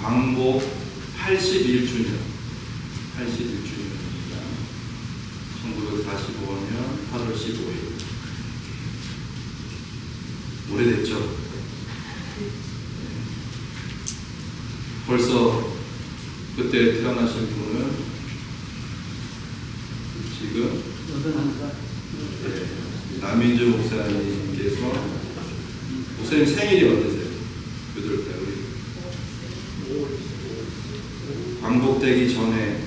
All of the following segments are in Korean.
광복 81주년, 81주년입니다. 1945년 8월 15일. 오래됐죠? 벌써 그때 태어나신 분은 지금 남인주 목사님께서, 목사님 생일이 언제세요? 몇 달? 광복되기 전에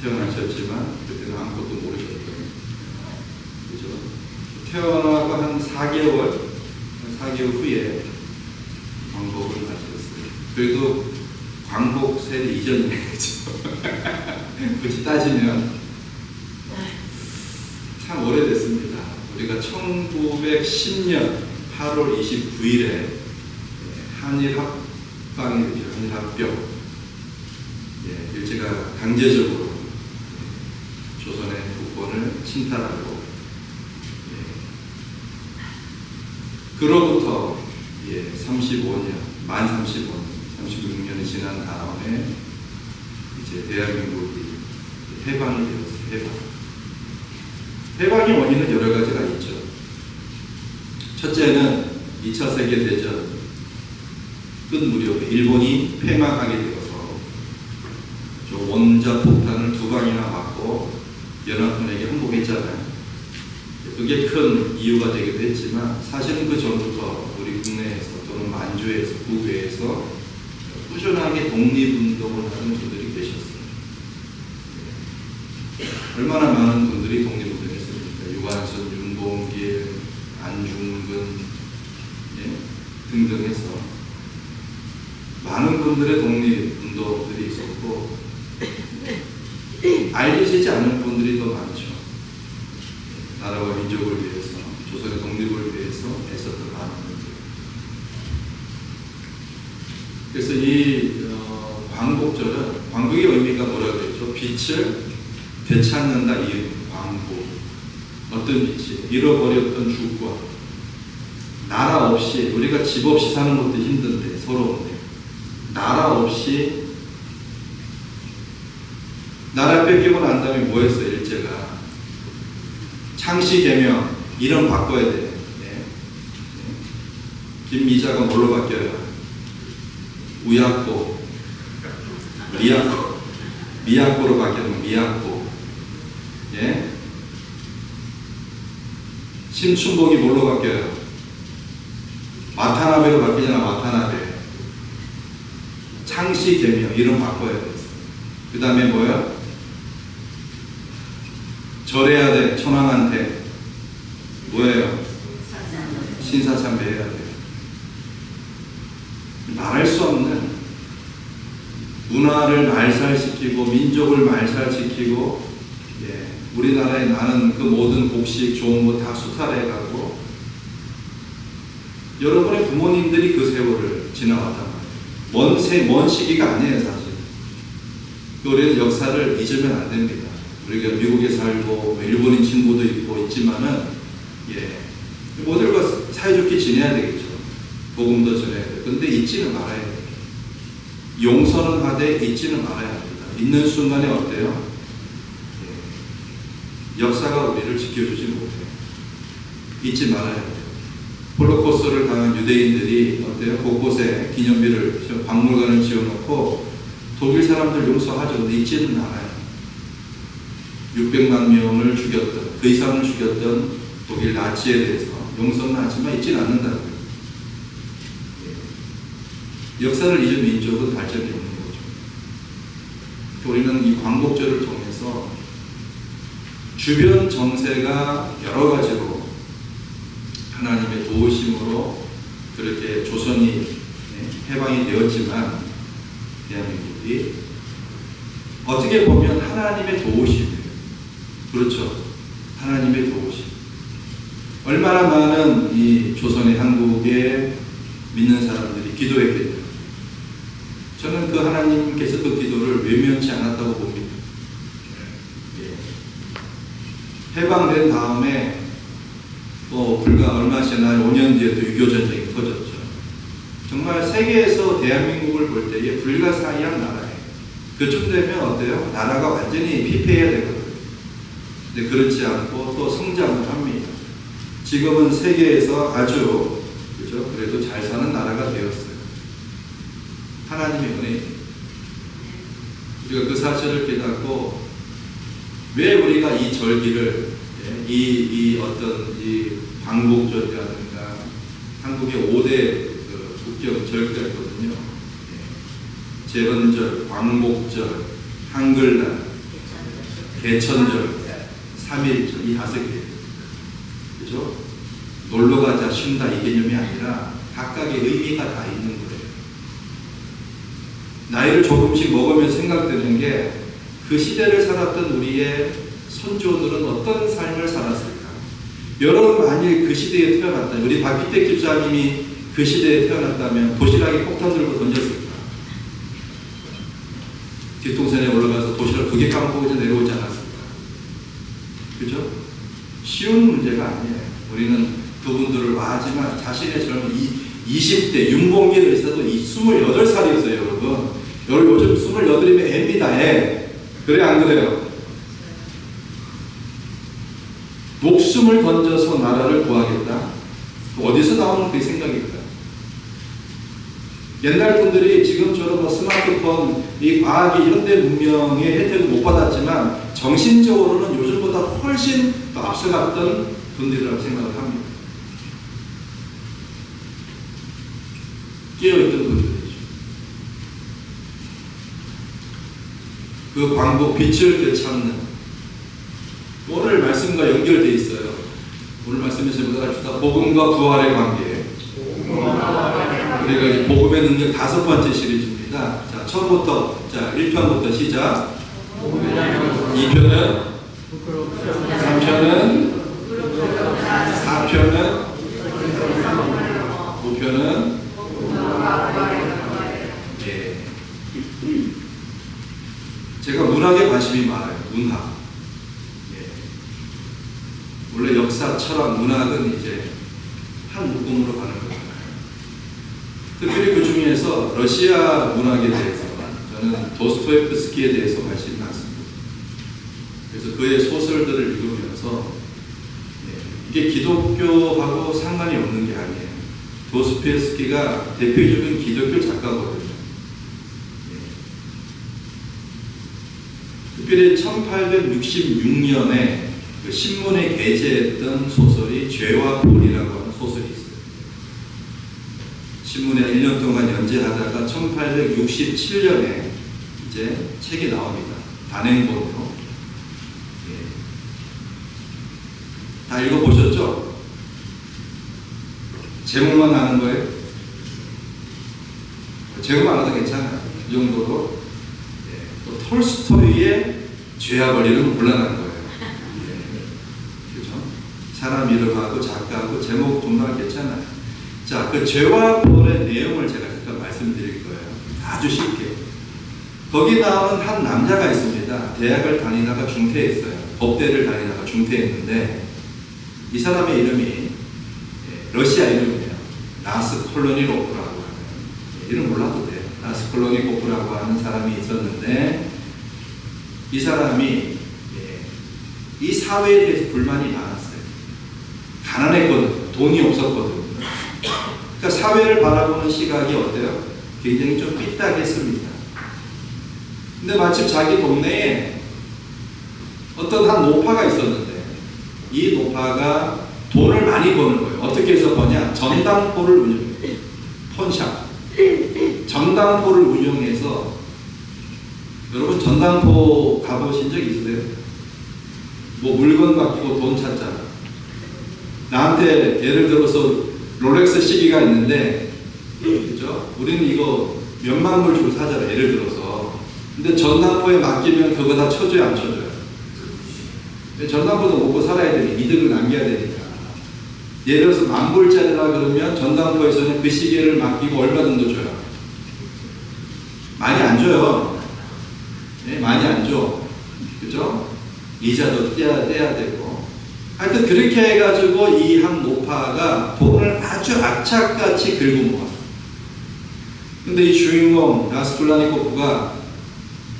태어나셨지만 그때는 아무것도 모르셨던, 그죠? 태어나고 한 4개월 후에 광복을 하셨어요. 그래도 광복 세대 이전이겠죠. 굳이 따지면 참 오래됐습니다. 우리가 1910년 8월 29일에 한일 합방이 되죠. 한일 합병. 일제가 강제적으로 조선의 국권을 침탈하고, 그로부터 35년, 만 36년이 지난 다음에 이제 대한민국이 해방이 되었어요. 해방의 원인은 여러 가지가 있죠. 첫째는 2차 세계대전 끝 무렵에 일본이 폐막하게 되어서 원자 폭탄을 2방이나 맞고 연합군에게 항복했잖아요. 그게 큰 이유가 되기도 했지만, 사실은 그 전부터 우리 국내에서 또는 만주에서, 국외에서 꾸준하게 독립운동을 하는 분들이 계셨어요. 얼마나 많은 분들이 독립운동을 했습니까? 유관순, 윤봉길, 안중근 등등 해서 많은 분들의 독립운동들이 있었고, 알려지지 않은 분들이 더 많죠. 나라와 민족을 위해서, 조선의 독립을 위해서 애썼던 많은 분들. 그래서 이 광복절은, 광복의 의미가 뭐라고 했죠? 빛을 되찾는다, 이 광복. 어떤 빛이? 잃어버렸던 주권. 나라 없이, 우리가 집 없이 사는 것도 힘든데, 서러운데, 나라 없이, 나라 뺏기고 난 다음에 뭐 했어요? 일제가 창씨 개명, 이름 바꿔야 돼. 김미자가 뭘로 바뀌어요? 우야코, 미야코로 바뀌는 미야코. 심춘복이 뭘로 바뀌어요? 마타나베로 바뀌잖아. 마타나베. 창씨 개명, 이름 바꿔야 돼. 그 다음에 뭐야? 절해야 돼. 천황한테 뭐예요? 신사참배 해야 돼. 말할 수 없는 문화를 말살시키고 민족을 말살시키고, 우리나라에 나는 그 모든 복식 좋은 거 다 수탈해가고, 여러분의 부모님들이 그 세월을 지나왔단 말이에요. 먼 시기가 아니에요, 사실. 우리는 역사를 잊으면 안 됩니다. 우리가 미국에 살고 일본인 친구도 있고 있지만은, 모두가 사이좋게 지내야 되겠죠. 복음도 전해야 돼요. 근데 잊지는 말아야 돼요. 용서는 하되 잊지는 말아야 합니다. 잊는 순간에 어때요? 역사가 우리를 지켜주지 못해요. 잊지 말아야 돼요. 홀로코스트를 당한 유대인들이 어때요? 곳곳에 기념비를, 박물관을 지어놓고 독일 사람들 용서하죠. 근데 잊지는 않아요. 600만 명을 죽였던, 그 이상을 죽였던 독일 나치에 대해서 용서는 하지만 잊지는 않는다는 거예요. 역사를 잊은 민족은 발전이 없는 거죠. 우리는 이 광복절을 통해서 주변 정세가 여러 가지로 하나님의 도우심으로 그렇게 조선이 해방이 되었지만, 대한민국이 어떻게 보면 하나님의 도우심이에요. 그렇죠. 하나님의 도우심. 얼마나 많은 이 조선의 한국의 믿는 사람들이 기도했겠냐. 저는 그 하나님께서 그 기도를 외면치 않았다고 봅니다. 해방된 다음에 또 불과 얼마 지나 5년 뒤에 또 6.25 전쟁이 터졌죠. 정말 세계에서 대한민국을 볼 때에 불가사의한 나라예요. 그쯤 되면 어때요? 나라가 완전히 피폐해야 되거든요. 근데 그렇지 않고 또 성장을 합니다. 지금은 세계에서 아주 그죠? 그래도 잘 사는 나라가 되었어요. 하나님의 은혜입니다. 우리가 그 사실을 깨닫고 왜 우리가 이 절기를 이 어떤 이 광복절이라든가 한국의 5대 국경 절기가 있거든요. 제헌절, 광복절, 한글날, 개천절, 3.1절 이 5개. 그죠? 놀러 가자, 쉰다 이 개념이 아니라 각각의 의미가 다 있는 거예요. 나이를 조금씩 먹으면서 생각되는 게 그 시대를 살았던 우리의 선조들은 어떤 삶을 살았을까? 여러분 만일 그 시대에 태어났다면, 우리 박기택 집사님이 그 시대에 태어났다면 도시락에 폭탄 들고 던졌을까? 뒷동산에 올라가서 도시락 2개 까먹고 이제 내려오지 않았을까? 그죠? 쉬운 문제가 아니에요. 우리는 그분들을 와하지만 자신의 젊은 20대 윤봉길 의사도 28살이었어요, 여러분. 요즘 28이면 애입니다, 애. 그래, 안 그래요? 목숨을 던져서 나라를 구하겠다. 어디서 나오는 그 생각일까요? 옛날 분들이 지금처럼 스마트폰, 이 과학이 현대 문명의 혜택을 못 받았지만 정신적으로는 요즘보다 훨씬 더 앞서갔던 분들이라고 생각을 합니다. 깨어있던 분들이죠. 그 광복 빛을 되찾는 오늘 말씀과 연결되어 있어요. 오늘 말씀에서 보다 복음과 부활의 관계. 우리가 이제 복음의 능력 5번째 시리즈입니다. 자, 처음부터, 자, 1편부터 시작. 2편은, 3편은, 4편은, 5편은, 예. 제가 문학에 관심이 많아요. 문학. 예. 원래 역사, 철학, 문학은 이제 한 묶음으로 가는 거잖아요. 특별히 그 중에서 러시아 문학에 대해서 저는 도스토옙스키에 대해서 관심이 많습니다. 그래서 그의 소설들을 읽으면서 이게 기독교하고 상관이 없는 게 아니에요. 도스토옙스키가 대표적인 기독교 작가거든요. 특별히 1866년에 그 신문에 게재했던 소설이 죄와 본이라고 하는 소설이 있어요. 신문에 1년 동안 연재하다가 1867년에 이제 책이 나옵니다. 단행본으로. 예. 다 읽어보셨죠? 제목만 아는 거예요? 제목 알아도 괜찮아요. 이 정도로. 예. 또 톨스토이의 죄와 권리는 곤란한 거예요. 예. 그죠? 사람 이름하고 작가하고 제목 정말 괜찮아요. 자, 그 죄와 본의 내용을 제가 잠깐 말씀드릴 거예요. 아주 쉽게. 거기 나오는 한 남자가 있습니다. 대학을 다니다가 중퇴했어요. 법대를 다니다가 중퇴했는데 이 사람의 이름이 러시아 이름이에요. 라스콜로니코프라고 하는, 이름 몰라도 돼요. 라스콜로니코프라고 하는 사람이 있었는데 이 사람이 이 사회에 대해서 불만이 많았어요. 가난했거든요. 돈이 없었거든요. 그러니까 사회를 바라보는 시각이 어때요? 굉장히 좀 삐딱했습니다. 근데 마침 자기 동네에 어떤 한 노파가 있었는데 이 노파가 돈을 많이 버는 거예요. 어떻게 해서 버냐? 전당포를 운영해요. 폰샵. 전당포를 운영해서, 여러분 전당포 가보신 적 있으세요? 뭐 물건 바뀌고 돈 찾잖아. 나한테 예를 들어서 롤렉스 시계가 있는데, 그죠? 우리는 이거 몇만 불 주고 사잖아. 예를 들어서. 근데 전당포에 맡기면 그거 다 쳐줘요, 안 쳐줘요? 전당포도 먹고 살아야 되니 이득을 남겨야 되니까. 예를 들어서 10,000불짜리라 그러면 전당포에서는 그 시계를 맡기고 얼마 정도 줘요? 많이 안 줘요. 네, 많이 안 줘. 그죠? 이자도 떼야 되고. 하여튼 그렇게 해가지고 이 한 노파가 돈을 아주 악착같이 긁어 모았어요. 근데 이 주인공 라스콜라니코프가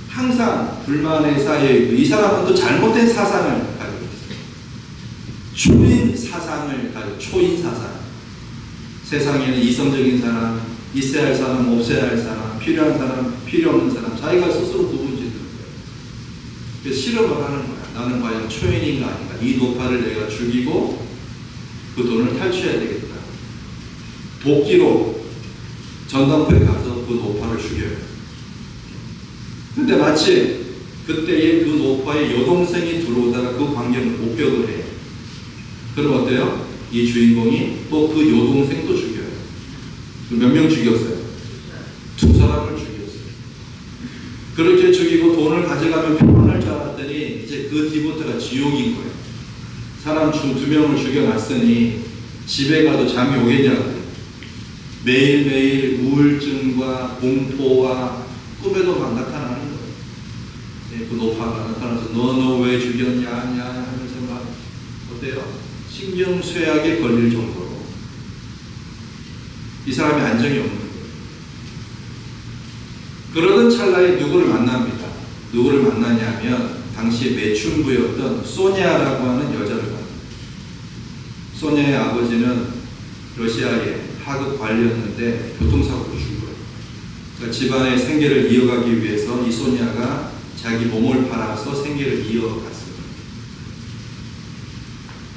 항상 불만에 쌓여있고, 이 사람은 또 잘못된 사상을 가지고 있어요. 초인 사상을 가지고, 초인 사상. 세상에는 이성적인 사람, 있어야 할 사람, 없어야 할 사람, 필요한 사람, 필요 없는 사람, 자기가 스스로 구분짓는 거예요. 그래서 실험을 하는 거야. 나는 과연 초인인가 아닌가. 이 노파를 내가 죽이고 그 돈을 탈취해야 되겠다. 도끼로 전당포에 가서 그 노파를 죽여요. 근데 마치 그때의 그 노파의 여동생이 들어오다가 그 광경을 목격을 해요. 그럼 어때요? 이 주인공이 또 그 여동생도 죽여요. 몇 명 죽였어요? 2사람을 죽였어요. 그렇게 죽이고 돈을 가져가면 평안할 줄 알았더니 이제 그 뒤부터가 지옥인 거예요. 사람 2명을 죽여놨으니 집에 가도 잠이 오겠냐고요. 매일매일 우울증과 공포와 꿈에도 막 나타나는 거예요. 그 노파가 나타나서 너 왜 죽였냐 하면서 막 어때요? 신경쇠약에 걸릴 정도로 이 사람이 안정이 없는 거예요. 그러던 찰나에 누구를 만납니다. 누구를 만나냐면 당시 매춘부였던 소냐라고 하는 여자를 만납니다. 소냐의 아버지는 러시아의 하급 관리였는데 교통사고로 죽어요. 그러니까 집안의 생계를 이어가기 위해서 이 소냐가 자기 몸을 팔아서 생계를 이어갔어요.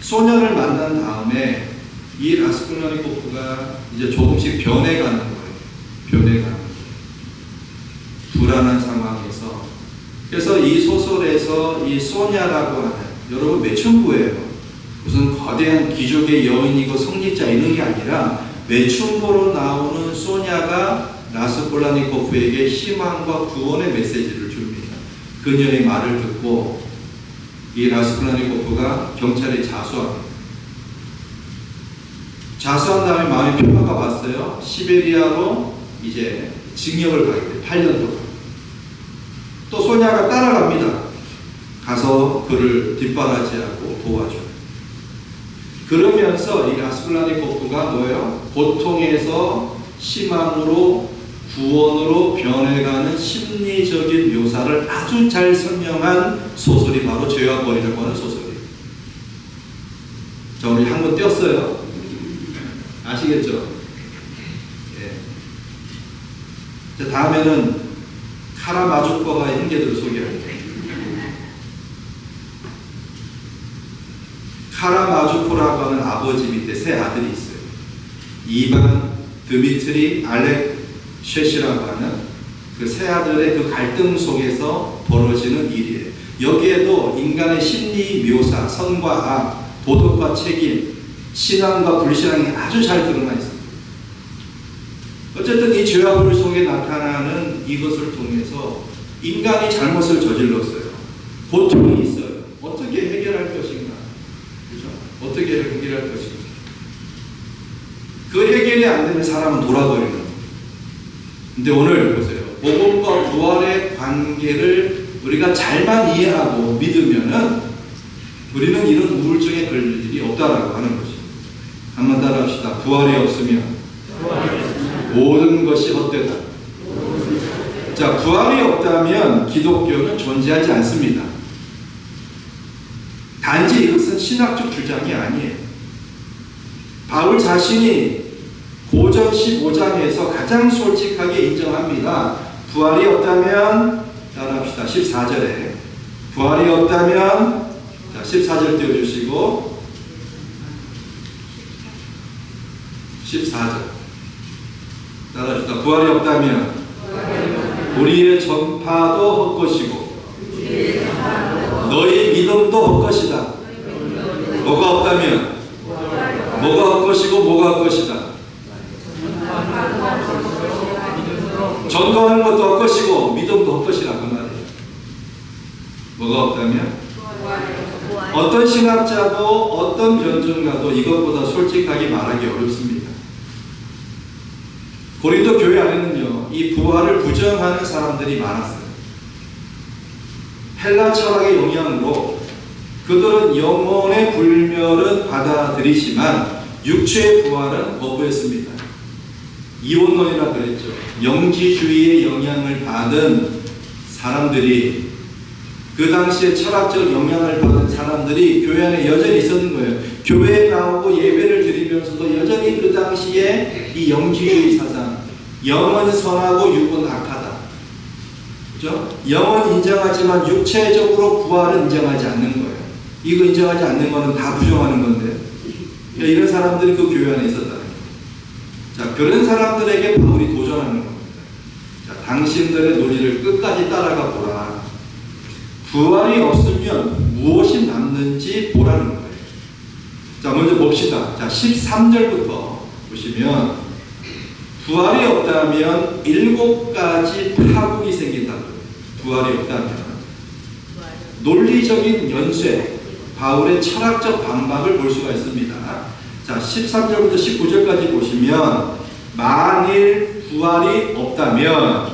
소녀를 만난 다음에 이 라스콜라니코프가 이제 조금씩 변해가는 거예요. 변해가는 거예요. 불안한 상황에서. 그래서 이 소설에서 이 소냐라고 하는, 여러분 매춘부예요. 무슨 거대한 귀족의 여인이고 성직자 이런 게 아니라 매춘부로 나오는 소냐가 라스콜라니코프에게 희망과 구원의 메시지를 줍니다. 그녀의 말을 듣고 이 라스콜라니코프가 경찰에 자수합니다. 자수한 다음에 마음의 평화가 왔어요. 시베리아로 이제 징역을 가게 돼요. 8년 동안. 또 소냐가 따라갑니다. 가서 그를 뒷바라지하고 도와줘요. 그러면서 이 라스콜라니코프가 뭐예요? 고통에서 희망으로 구원으로 변해가는 심리적인 묘사를 아주 잘 설명한 소설이 바로 죄와 벌이라고 하는 소설이에요. 자, 우리 한번 띄었어요. 아시겠죠? 예. 자, 다음에는 카라마조프와의 형제들을 소개합니다. 카라마조프라고 하는 아버지 밑에 3 아들이 있어요. 이반, 드미트리, 알렉셰시라고 하는 그 3 아들의 그 갈등 속에서 벌어지는 일이에요. 여기에도 인간의 심리 묘사, 선과 악, 도덕과 책임, 신앙과 불신앙이 아주 잘 드러나 있습니다. 어쨌든 이 죄와 불 속에 나타나는 이것을 통해서 인간이 잘못을 저질렀어요. 고통이 있어요. 어떻게 해결할 것인가? 그죠? 어떻게 해결할 것인가? 그 해결이 안 되면 사람은 돌아버리는 거예요. 근데 오늘 보세요. 복음과 부활의 관계를 우리가 잘만 이해하고 믿으면은 우리는 이런 우울증에 걸릴 일이 없다라고 하는 거죠. 한번 따라합시다. 부활이 없으면 모든 것이 헛되다. 자, 부활이 없다면 기독교는 존재하지 않습니다. 단지 이것은 신학적 주장이 아니에요. 바울 자신이 고전 15장에서 가장 솔직하게 인정합니다. 부활이 없다면, 따라합시다. 14절에 부활이 없다면, 자, 14절 띄워주시고 14절 따라합시다. 부활이 없다면 우리의 전파도 헛것이고 너희 믿음도 헛것이다. 뭐가 없다면 뭐가 헛것이고 뭐가 헛것이다. 전도하는 것도 헛것이고 믿음도 헛것이라 그 말이에요. 뭐가 없다면 어떤 신학자도 어떤 변증가도 이것보다 솔직하게 말하기 어렵습니다. 고린도 교회 안에는요, 이 부활을 부정하는 사람들이 많았어요. 헬라 철학의 영향으로 그들은 영혼의 불멸은 받아들이지만 육체의 부활은 거부했습니다. 이원론이라 그랬죠. 영지주의의 영향을 받은 사람들이, 그 당시에 철학적 영향을 받은 사람들이 교회 안에 여전히 있었는 거예요. 교회에 나오고 예배를 드리면서도 여전히 그 당시에 이 영지주의 사상, 영은 선하고 육은 악하다. 그죠? 영은 인정하지만 육체적으로 부활은 인정하지 않는 거예요. 이거 인정하지 않는 거는 다 부정하는 건데. 그러니까 이런 사람들이 그 교회 안에 있었다는 거예요. 자, 그런 사람들에게 바울이 도전하는 겁니다. 자, 당신들의 논리를 끝까지 따라가 보라. 부활이 없으면 무엇이 남는지 보라는 거예요. 자, 먼저 봅시다. 자, 13절부터 보시면 부활이 없다면 7가지 파국이 생긴다고요. 부활이 없다면 논리적인 연쇄, 바울의 철학적 반박을 볼 수가 있습니다. 자, 13절부터 19절까지 보시면 만일 부활이 없다면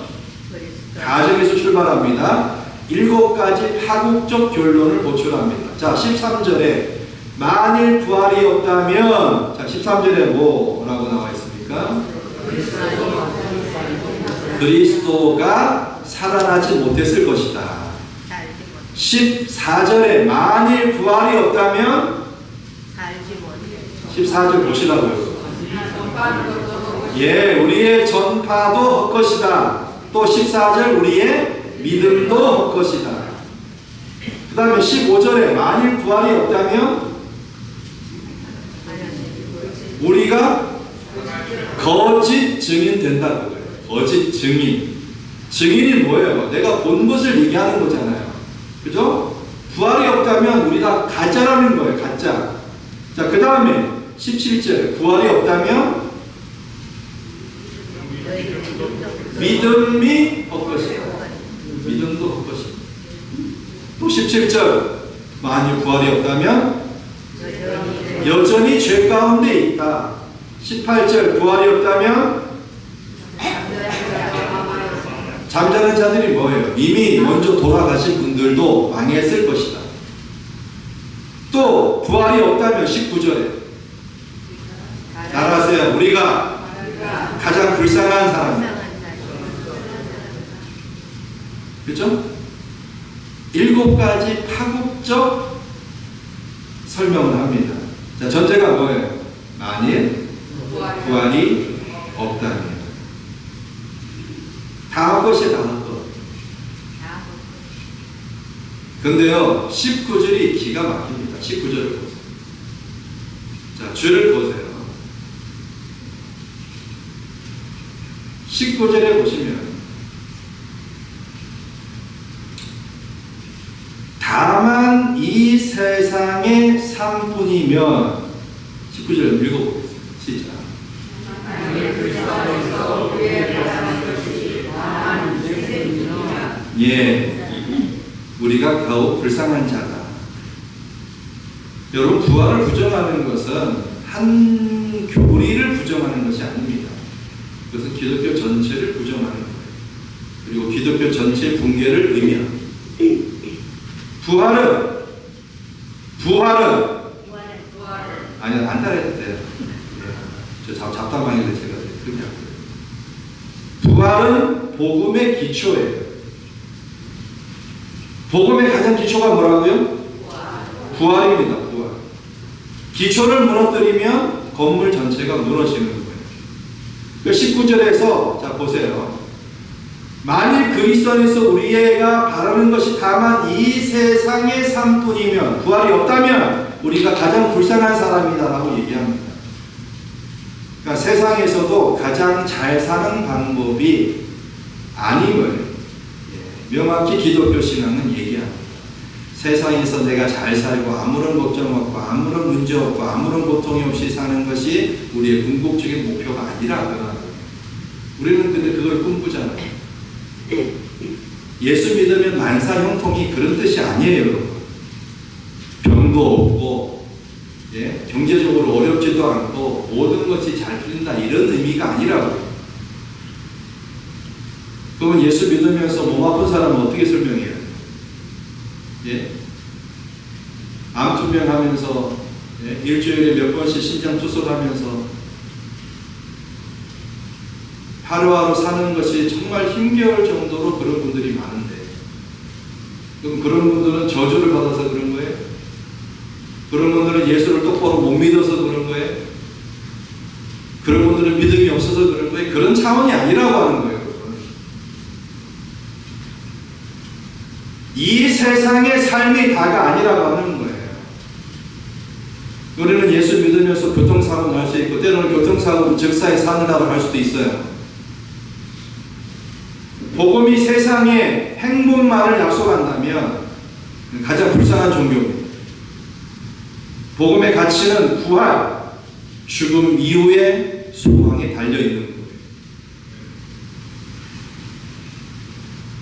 가정에서 출발합니다. 7가지 파국적 결론을 보충합니다. 자, 13절에 만일 부활이 없다면, 자, 13절에 뭐라고 나와 있습니까? 그리스도가 살아나지 못했을 것이다. 14절에 만일 부활이 없다면 14절 보시라고요. 예, 우리의 전파도 헛것이다. 또 14절 우리의 믿음도 헛것이다. 그 다음에 15절에 만일 부활이 없다면 우리가 거짓 증인 된다고 그래요. 거짓 증인. 증인이 뭐예요? 내가 본 것을 얘기하는 거잖아요. 그죠? 부활이 없다면 우리 다 가짜라는 거예요. 가짜. 자, 그 다음에 17절 부활이 없다면 믿음이 헛것이다. 믿음도 헛것이다. 또 17절 만일 부활이 없다면 여전히 죄 가운데 있다. 18절 부활이 없다면 잠자는 자들이 뭐예요? 이미 먼저 돌아가신 분들도 망했을 것이다. 또 부활이 없다면 19절에 따라하세요. 우리가 가장 불쌍한 사람. 그렇죠? 7가지 파국적 설명을 합니다. 자, 전제가 뭐예요? 만일 부활이 없다면. 다 헛것이에요. 다 헛것. 근데요, 19절이 기가 막힙니다. 19절을 보세요. 자, 줄을 보세요. 19절에 보시면 다만 이 세상의 삶뿐이면 19절 읽어보겠습니다. 시작. 예, 우리가 겨우 불쌍한 자다. 여러분, 부활을 부정하는 것은 한 교리를 부정하는 것이 아닙니다. 그것은 기독교 전체를 부정하는 거예요. 그리고 기독교 전체의 붕괴를 의미합니다. 부활은 아니, 안 따라해도 돼요. 저 잡담방인데 제가 그렇게 할게요. 부활은 복음의 기초예요. 복음의 가장 기초가 뭐라고요? 부활입니다. 부활. 기초를 무너뜨리면 건물 전체가 무너지는 거예요. 19절에서 자 보세요. 만일 그리스도 안에서 우리가 바라는 것이 다만 이 세상의 삶뿐이면, 부활이 없다면 우리가 가장 불쌍한 사람이다라고 얘기합니다. 그러니까 세상에서도 가장 잘 사는 방법이 아님을 명확히 기독교 신앙은 얘기합니다. 세상에서 내가 잘 살고 아무런 걱정 없고 아무런 문제 없고 아무런 고통이 없이 사는 것이 우리의 궁극적인 목표가 아니라, 우리는 근데 그걸 꿈꾸잖아요. 예수 믿으면 만사 형통이 그런 뜻이 아니에요, 여러분. 병도 없고, 예? 경제적으로 어렵지도 않고 모든 것이 잘 풀린다 이런 의미가 아니라고요. 그러면 예수 믿으면서 몸 아픈 사람은 어떻게 설명해요? 예? 암 투병하면서, 예? 일주일에 몇 번씩 심장 투석하면서 하루하루 사는 것이 정말 힘겨울 정도로 그런 분들이 많은데, 그럼 그런 분들은 저주를 받아서 그런 거예요? 그런 분들은 예수를 똑바로 못 믿어서 그런 거예요? 그런 분들은 믿음이 없어서 그런 거예요? 그런 차원이 아니라고 하는 거예요. 이 세상의 삶이 다가 아니라고 하는 거예요. 우리는 예수 믿으면서 교통사고 날 수 있고, 때로는 교통사고 즉사에 산다고 할 수도 있어요. 복음이 세상에 행복만을 약속한다면 가장 불쌍한 종교입니다. 복음의 가치는 부활, 죽음 이후의 소망에 달려있는 거예요.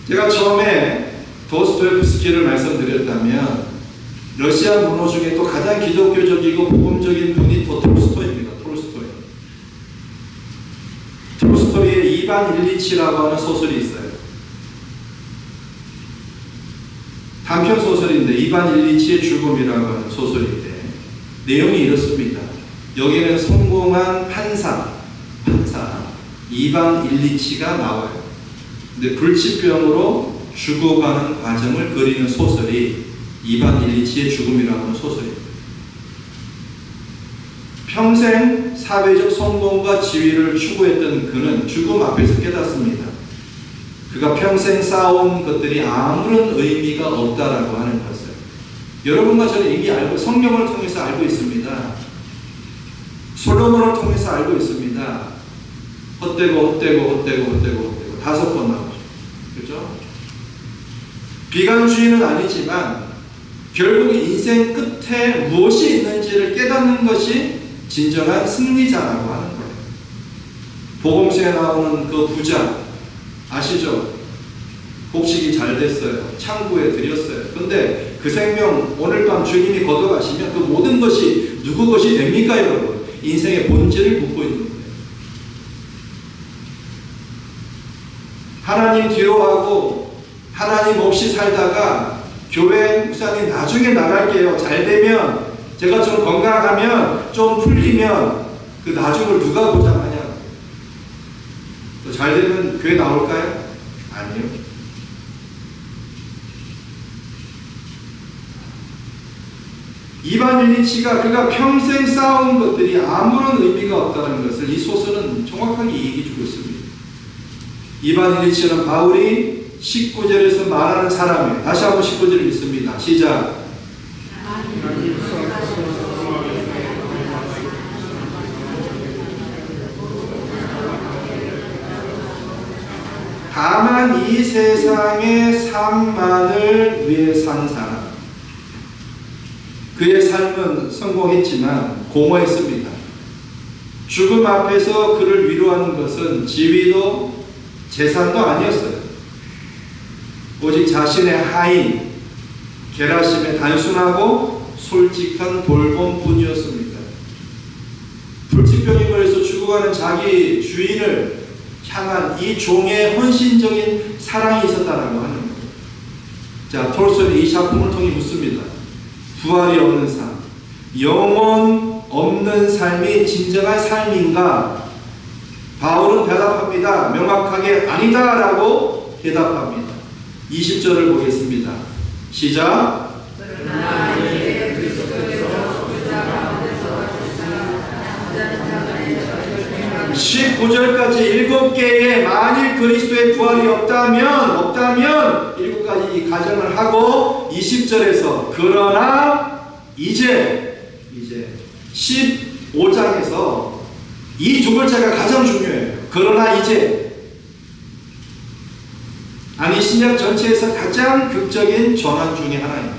제가 처음에 도스토옙스키를 말씀드렸다면, 러시아 문호 중에 또 가장 기독교적이고 복음적인 분이 또 톨스토이입니다. 톨스토이의 이반 일리치라고 하는 소설이 있어요. 단편 소설인데, 이반 일리치의 죽음이라고 하는 소설인데, 내용이 이렇습니다. 여기는 성공한 판사 이반 일리치가 나와요. 근데 불치병으로 죽어가는 과정을 그리는 소설이 이반 일리치의 죽음이라고 하는 소설입니다. 평생 사회적 성공과 지위를 추구했던 그는 죽음 앞에서 깨닫습니다. 그가 평생 쌓아온 것들이 아무런 의미가 없다라고 하는 것을. 여러분과 저는 이미 알고, 성경을 통해서 알고 있습니다. 솔로몬을 통해서 알고 있습니다. 헛되고 5번 나오죠. 그렇죠? 비관주의는 아니지만 결국 인생 끝에 무엇이 있는지를 깨닫는 것이 진정한 승리자라고 하는 거예요. 복음서에 나오는 그 부자 아시죠? 곡식이 잘 됐어요. 창고에 들였어요. 근데 그 생명 오늘 밤 주님이 걷어가시면 그 모든 것이 누구 것이 됩니까, 여러분? 인생의 본질을 묻고 있는 거예요. 하나님 뒤로 하고 하나님 없이 살다가 교회 목사님 나중에 나갈게요. 잘 되면, 제가 좀 건강하면, 좀 풀리면 그 나중을 누가 보장하냐? 또 잘 되면 교회 나올까요? 아니요. 이반 일리치가 그가 평생 쌓아온 것들이 아무런 의미가 없다는 것을 이 소설은 정확하게 얘기해주고 있습니다. 이반 일리치는 바울이 19절에서 말하는 사람이에요. 다시 한번 19절을 읽습니다. 시작. 다만 이 세상의 삶만을 위해 산 사람. 그의 삶은 성공했지만 공허했습니다. 죽음 앞에서 그를 위로하는 것은 지위도 재산도 아니었어요. 오직 자신의 하인, 게라심의 단순하고 솔직한 돌봄뿐이었습니다. 불치병에 걸려서 죽어가는 자기 주인을 향한 이 종의 헌신적인 사랑이 있었다라고 하는 거예요. 자, 톨스토이는 이 작품을 통해 묻습니다. 부활이 없는 삶, 영혼 없는 삶이 진정한 삶인가? 바울은 대답합니다. 명확하게 아니다라고 대답합니다. 20절을 보겠습니다. 시작. 19절까지 7개의 만일 그리스도의 부활이 없다면 7가지 이 가정을 하고 20절에서 그러나 이제 15장에서 이 두 글자가 가장 중요해요. 그러나 이제. 아니, 신약 전체에서 가장 극적인 전환 중에 하나입니다.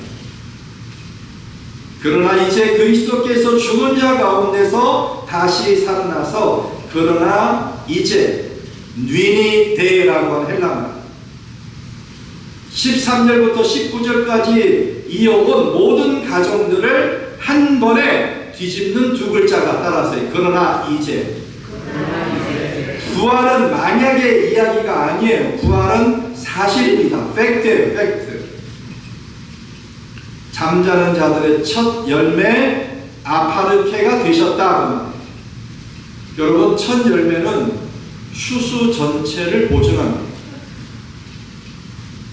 그러나 이제 그리스도께서 죽은 자 가운데서 다시 살아나서 그러나 이제 뉘니 데라고 하는 헬라말 13절부터 19절까지 이어온 모든 가정들을 한 번에 뒤집는 두 글자가 따라서요. 그러나 이제. 부활은 만약의 이야기가 아니에요. 부활은 사실입니다. 팩트예요. 팩트. 잠자는 자들의 첫 열매 아파르케가 되셨다. 여러분, 첫 열매는 추수 전체를 보증합니다.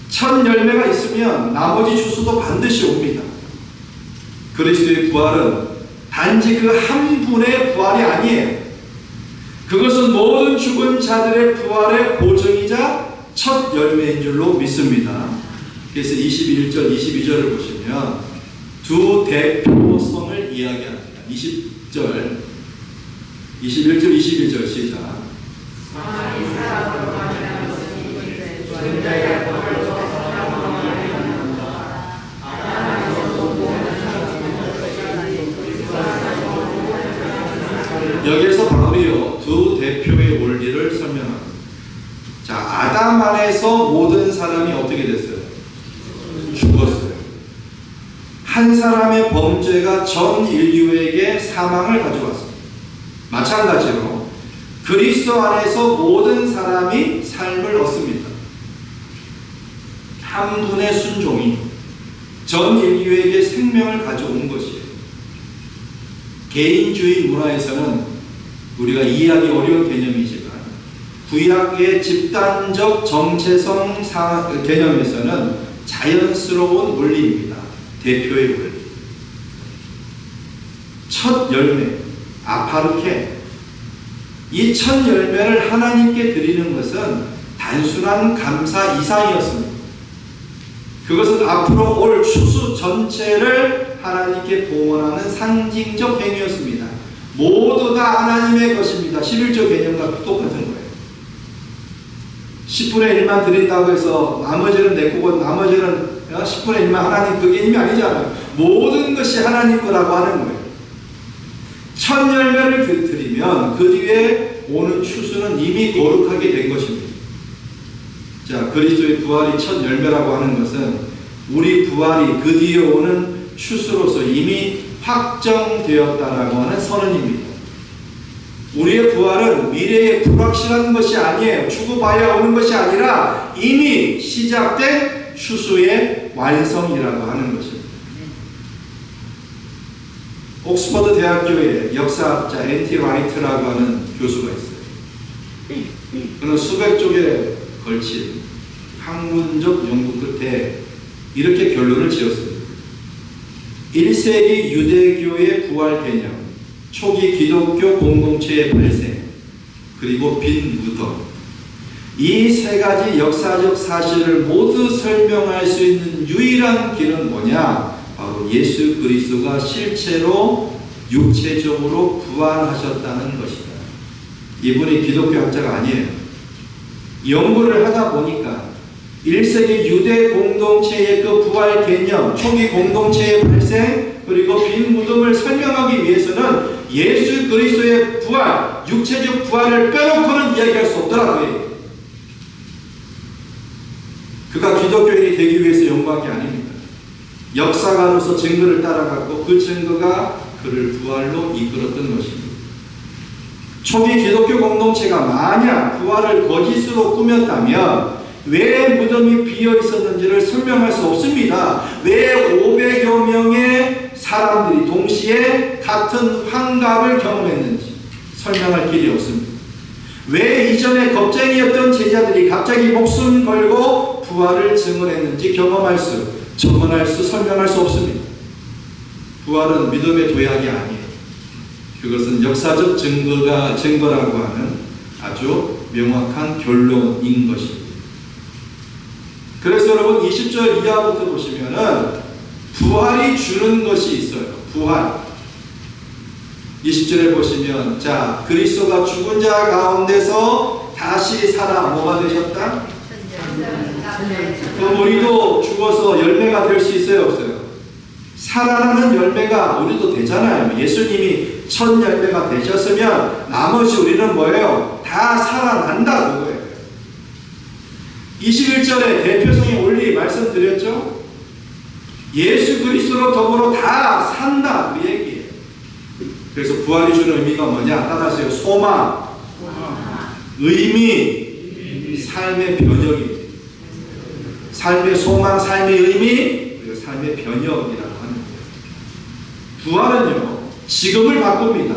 첫 열매가 있으면 나머지 추수도 반드시 옵니다. 그리스도의 부활은 단지 그 한 분의 부활이 아니에요. 그것은 모든 죽은 자들의 부활의 보증이자 첫 열매인 줄로 믿습니다. 그래서 21절, 22절을 보시면 두 대표성을 이야기합니다. 20절, 21절, 22절 시작. 여기에서 바울이요 두 대표의 원리를 설명합니다. 자, 아담 안에서 모든 사람이 어떻게 됐어요? 죽었어요. 한 사람의 범죄가 전 인류에게 사망을 가져왔습니다. 마찬가지로 그리스도 안에서 모든 사람이 삶을 얻습니다. 한 분의 순종이 전 인류에게 생명을 가져온 것이에요. 개인주의 문화에서는 우리가 이해하기 어려운 개념이지만 구약의 집단적 정체성 개념에서는 자연스러운 원리입니다. 대표의 원리. 첫 열매, 아파르케. 이 첫 열매를 하나님께 드리는 것은 단순한 감사 이상이었습니다. 그것은 앞으로 올 추수 전체를 하나님께 봉헌하는 상징적 행위였습니다. 모두 다 하나님의 것입니다. 11조 개념과 똑같은 거예요. 10분의 1만 드린다고 해서 나머지는 내 거고 나머지는 10분의 1만 하나님, 그 개념이 아니잖아요. 모든 것이 하나님 거라고 하는 거예요. 첫 열매를 드리면 그 뒤에 오는 추수는 이미 거룩하게 된 것입니다. 자, 그리스도의 부활이 첫 열매라고 하는 것은 우리 부활이 그 뒤에 오는 추수로서 이미 확정되었다라고 하는 선언입니다. 우리의 부활은 미래의 불확실한 것이 아니에요. 죽어 봐야 오는 것이 아니라 이미 시작된 추수의 완성이라고 하는 것입니다. 옥스퍼드 대학교에 역사학자 N.T. 라이트라고 하는 교수가 있어요. 그는 수백 쪽에 걸친 학문적 연구 끝에 이렇게 결론을 지었습니다. 1세기 유대교의 부활 개념, 초기 기독교 공동체의 발생, 그리고 빈 무덤, 이 세 가지 역사적 사실을 모두 설명할 수 있는 유일한 길은 뭐냐? 바로 예수 그리스도가 실체로 육체적으로 부활하셨다는 것이다. 이분이 기독교 학자가 아니에요. 연구를 하다 보니까 1세기 유대 공동체의 그 부활 개념, 초기 공동체의 발생, 그리고 빈 무덤을 설명하기 위해서는 예수 그리스도의 부활, 육체적 부활을 빼놓고는 이야기할 수 없더라고요. 그가 기독교인이 되기 위해서 연구한 게 아닙니다. 역사가로서 증거를 따라갔고 그 증거가 그를 부활로 이끌었던 것입니다. 초기 기독교 공동체가 만약 부활을 거짓으로 꾸몄다면 왜 무덤이 비어 있었는지를 설명할 수 없습니다. 왜 500여 명의 사람들이 동시에 같은 환갑을 경험했는지 설명할 길이 없습니다. 왜 이전에 겁쟁이였던 제자들이 갑자기 목숨 걸고 부활을 증언했는지 증언할 수, 설명할 수 없습니다. 부활은 믿음의 도약이 아니에요. 그것은 역사적 증거라고 하는 아주 명확한 결론인 것입니다. 그래서 여러분 20절 이하부터 보시면은 부활이 주는 것이 있어요. 부활. 20절에 보시면 자, 그리스도가 죽은 자 가운데서 다시 살아 뭐가 되셨다? 그럼 우리도 죽어서 열매가 될 수 있어요, 없어요? 살아나는 열매가 우리도 되잖아요. 예수님이 첫 열매가 되셨으면 나머지 우리는 뭐예요? 다 살아난다 그거예요. 21절에 대표성의 원리 말씀드렸죠? 예수 그리스도로 더불어 다 산다 그 얘기예요. 그래서 부활이 주는 의미가 뭐냐? 따라하세요. 소망, 의미, 삶의 변혁입니다. 삶의 소망, 삶의 의미, 그리고 삶의 변혁이라고 하는 거예요. 부활은요, 지금을 바꿉니다.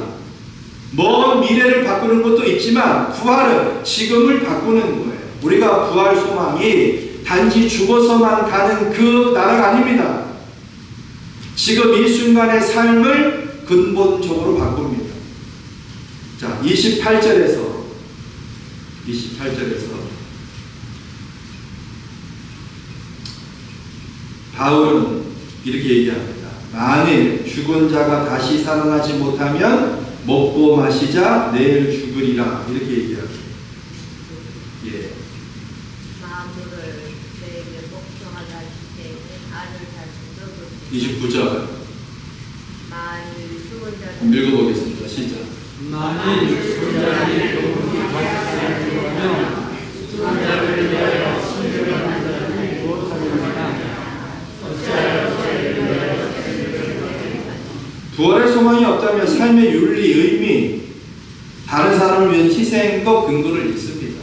먼 미래를 바꾸는 것도 있지만 부활은 지금을 바꾸는 거예요. 우리가 부활 소망이 단지 죽어서만 가는 그 나라가 아닙니다. 지금 이 순간의 삶을 근본적으로 바꿉니다. 자, 28절에서 바울은 이렇게 얘기합니다. 만일 죽은 자가 다시 살아나지 못하면 먹고 마시자 내일 죽으리라. 이렇게 얘기합니다. 예. 마음을 내게 복종하다 하실 때에는 알을 잘 29절 만일 죽은 자는 읽어보겠습니다. 시작. 만일 죽은 자들이 죽으면 죽은 자를 위하여 신들을 만들지 못하느냐 어찌하여 저희를 위하여 신들을 만들까. 부활의 소망이 없다면 삶의 윤리, 의미, 다른 사람을 위한 희생도 근거를 잃습니다.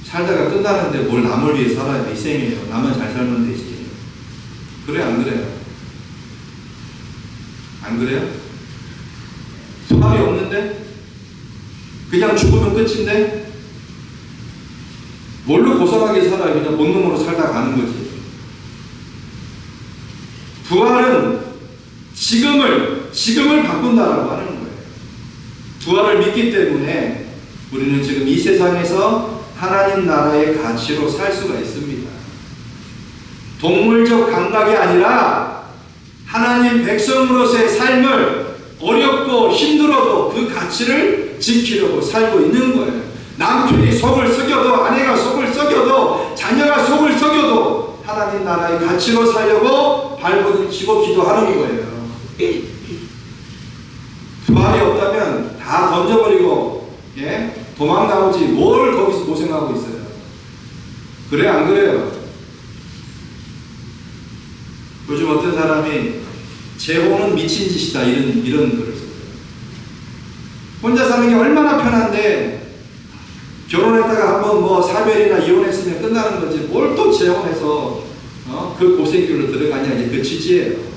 살다가 끝나는데 뭘 남을 위해 살아야 돼. 희생이에요. 나만 잘 살면 되지. 그래 안 그래요? 안 그래요? 소망이 없는데? 그냥 죽으면 끝인데? 뭘로 고상하게 살아요? 그냥 본능으로 살다 가는 거지. 부활은 지금을 바꾼다라고 하는 거예요. 부활을 믿기 때문에 우리는 지금 이 세상에서 하나님 나라의 가치로 살 수가 있습니다. 동물적 감각이 아니라 하나님 백성으로서의 삶을 어렵고 힘들어도 그 가치를 지키려고 살고 있는 거예요. 남편이 속을 썩여도, 아내가 속을 썩여도, 자녀가 속을 썩여도 하나님 나라의 가치로 살려고 발버둥치고 기도하는 거예요. 부활이 없다면 다 던져버리고 도망나오지 뭘 거기서 고생하고 있어요. 그래 안 그래요? 요즘 어떤 사람이 재혼은 미친 짓이다 이런 글을 써요. 혼자 사는 게 얼마나 편한데 결혼했다가 한번 사별이나 이혼했으면 끝나는 거지 뭘 또 재혼해서 그 고생길로 들어가냐 이제 그 취지예요.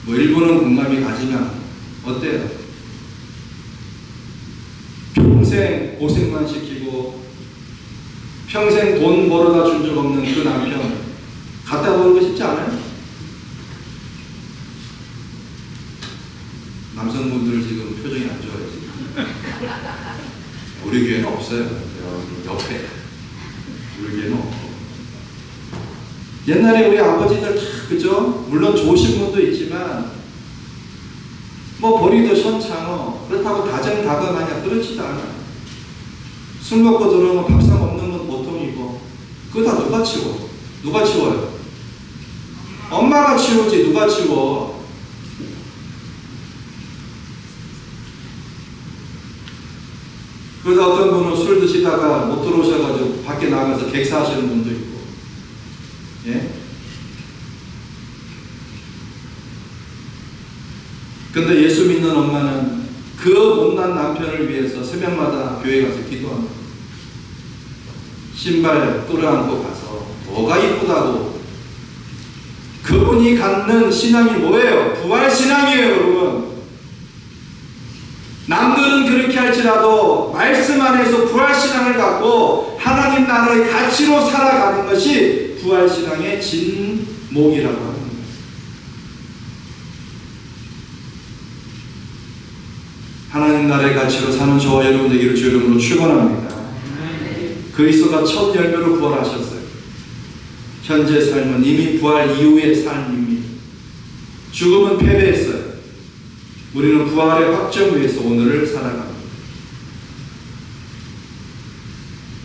일부는 공감이 가지만 어때요? 평생 고생만 시키고 평생 돈 벌어다 준 적 없는 그 남편 갖다 버리고 싶지 않아요? 남성분들 지금 표정이 안 좋아요. 지금. 우리 교회는 없어요. 여기 옆에 우리 교회는 없고. 옛날에 우리 아버지들 다 그죠? 물론 좋으신 분도 있지만 벌이도 시원찮어. 그렇다고 다정다감하냐? 그렇지도 않아. 술 먹고 들어오면 밥상 없는 건 보통이고 그거 다 누가 치워? 누가 치워요? 엄마가 치우지 누가 치워? 그러다 어떤 분은 술 드시다가 못 들어오셔가지고 밖에 나가서 객사하시는 분도 있고 근데 예수 믿는 엄마는 그 못난 남편을 위해서 새벽마다 교회 가서 기도합니다. 신발 끌어안고 가서 뭐가 이쁘다고. 그분이 갖는 신앙이 뭐예요? 부활신앙이에요, 여러분. 남들은 그렇게 할지라도 말씀 안에서 부활신앙을 갖고 하나님 나라의 가치로 살아가는 것이 부활신앙의 진목이라고 합니다. 하나님 나라의 가치로 사는 저와 여러분 되기를 주 이름으로 축원합니다. 그리스도가 첫 열매로 부활하셨어요. 현재 삶은 이미 부활 이후의 삶입니다. 죽음은 패배했어요. 우리는 부활의 확정 위에서 오늘을 살아갑니다.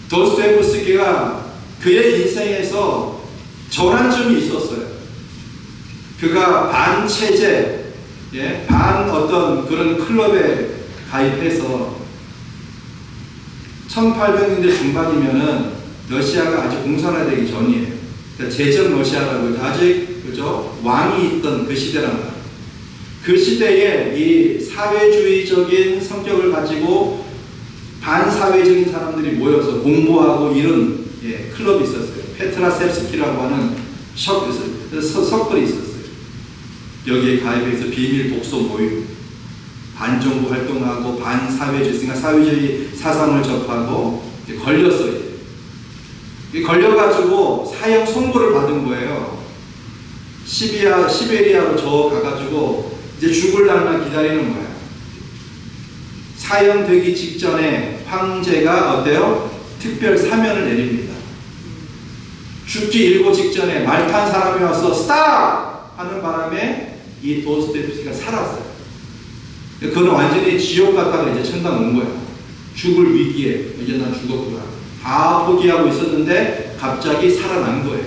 도스토옙스키가 그의 인생에서 전환점이 있었어요. 그가 반체제, 반 어떤 그런 클럽에 가입해서 1800년대 중반이면은 러시아가 아직 공산화되기 전이에요. 그러니까 제적 러시아라고 아직 그죠? 왕이 있던 그 시대란 말이에요. 그 시대에 이 사회주의적인 성격을 가지고 반사회적인 사람들이 모여서 공부하고 이런 클럽이 있었어요. 페트라셉스키라고 하는 석들이 있었어요. 여기에 가입해서 비밀 독서 모임, 반정부 활동하고 반사회주의, 그러니까 사회주의 사상을 접하고 걸렸어요. 걸려가지고 사형 선고를 받은 거예요. 시베리아로 저 가가지고 이제 죽을 날만 기다리는 거예요. 사형되기 직전에 황제가 어때요? 특별 사면을 내립니다. 죽기 일보 직전에 말 탄 사람이 와서 스탑! 하는 바람에 이 도스토옙스키가 살았어요. 그는 완전히 지옥 갔다가 이제 천당 온 거예요. 죽을 위기에 이제 난 죽었구나. 다 포기하고 있었는데 갑자기 살아난 거예요.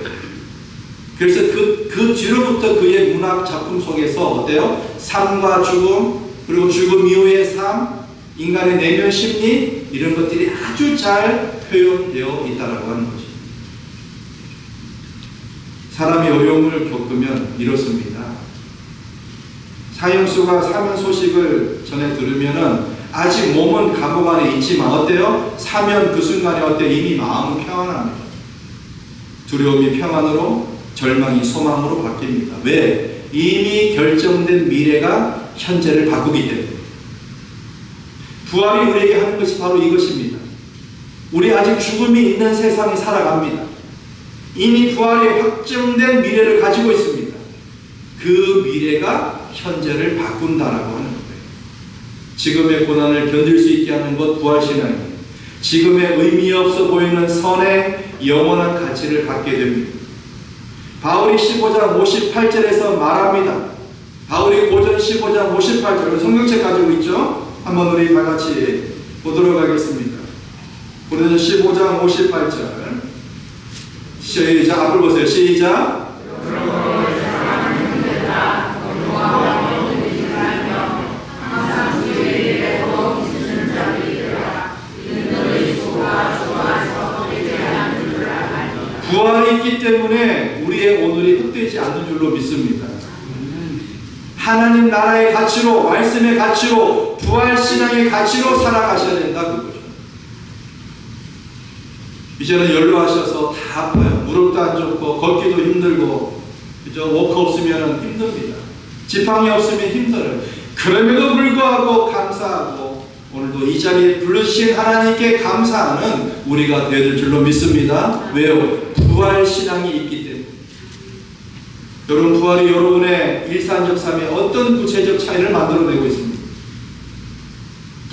그래서 그 뒤로부터 그의 문학 작품 속에서 어때요? 삶과 죽음, 그리고 죽음 이후의 삶, 인간의 내면 심리, 이런 것들이 아주 잘 표현되어 있다라고 하는 거죠. 사람이 어려움을 겪으면 이렇습니다. 사형수가 사면 소식을 전해 들으면은 아직 몸은 감옥 안에 있지만 어때요? 사면 그 순간에 어때요? 이미 마음은 평안합니다. 두려움이 평안으로, 절망이 소망으로 바뀝니다. 왜? 이미 결정된 미래가 현재를 바꾸기 때문에. 부활이 우리에게 하는 것이 바로 이것입니다. 우리 아직 죽음이 있는 세상에 살아갑니다. 이미 부활이 확정된 미래를 가지고 있습니다. 그 미래가 현재를 바꾼다라고 하는 거예요. 지금의 고난을 견딜 수 있게 하는 것 부활신앙입니다. 지금의 의미 없어 보이는 선의 영원한 가치를 갖게 됩니다. 바울이 15장 58절에서 말합니다. 바울이 고전 15장 58절, 성경책 가지고 있죠? 한번 우리 다 같이 보도록 하겠습니다. 고전 15장 58절. 시작, 앞을 보세요. 시작. 부활이 있기 때문에 우리의 오늘이 헛되지 않는 줄로 믿습니다. 하나님 나라의 가치로, 말씀의 가치로, 부활신앙의 가치로 살아가셔야 된다 그거죠. 이제는 연로하셔서 다 아파요. 무릎도 안 좋고 걷기도 힘들고, 그죠? 워커 없으면 힘듭니다. 지팡이 없으면 힘들어요. 그럼에도 불구하고 감사하고 오늘도 이 자리에 불러주신 하나님께 감사하는 우리가 되어야 될 줄로 믿습니다. 왜요? 부활신앙이 있기 때문에. 여러분, 부활이 여러분의 일상적 삶에 어떤 구체적 차이를 만들어내고 있습니다.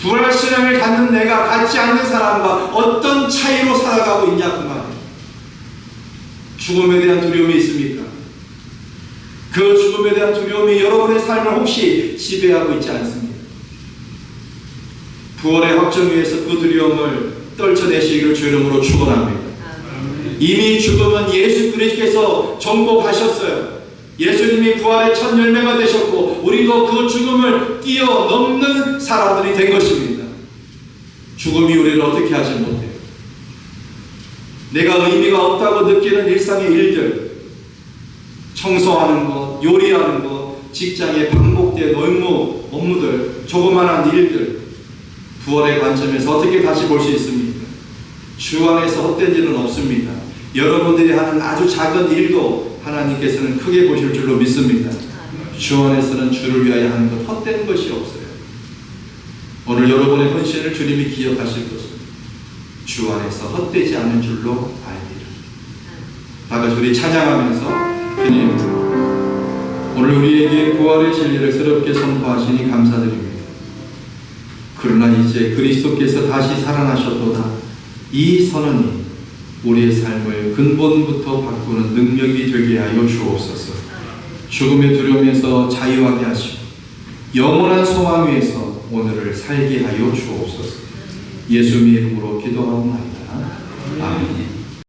부활신앙을 갖는 내가 갖지 않는 사람과 어떤 차이로 살아가고 있냐 그 말이에요. 죽음에 대한 두려움이 있습니까? 그 죽음에 대한 두려움이 여러분의 삶을 혹시 지배하고 있지 않습니까? 부활의 확정 위에서 그 두려움을 떨쳐내시기를 주 이름으로 축원합니다. 이미 죽음은 예수 그리스도께서 정복하셨어요. 예수님이 부활의 첫 열매가 되셨고 우리도 그 죽음을 뛰어넘는 사람들이 된 것입니다. 죽음이 우리를 어떻게 하지 못해요. 내가 의미가 없다고 느끼는 일상의 일들, 청소하는 것, 요리하는 것, 직장에 반복된 업무들, 조그만한 일들, 부활의 관점에서 어떻게 다시 볼 수 있습니까? 주 안에서 헛된 일은 없습니다. 여러분들이 하는 아주 작은 일도 하나님께서는 크게 보실 줄로 믿습니다. 주 안에서는 주를 위하여 하는 것 헛된 것이 없어요. 오늘 여러분의 헌신을 주님이 기억하실 것입니다. 주 안에서 헛되지 않은 줄로 알리라. 다 같이 우리 찬양하면서 주님, 오늘 우리에게 부활의 진리를 새롭게 선포하시니 감사드립니다. 그러나 이제 그리스도께서 다시 살아나셨도다. 이 선언이 우리의 삶을 근본부터 바꾸는 능력이 되게 하여 주옵소서. 죽음의 두려움에서 자유하게 하시고 영원한 소망 위에서 오늘을 살게 하여 주옵소서. 예수님의 이름으로 기도하옵나이다. 아멘.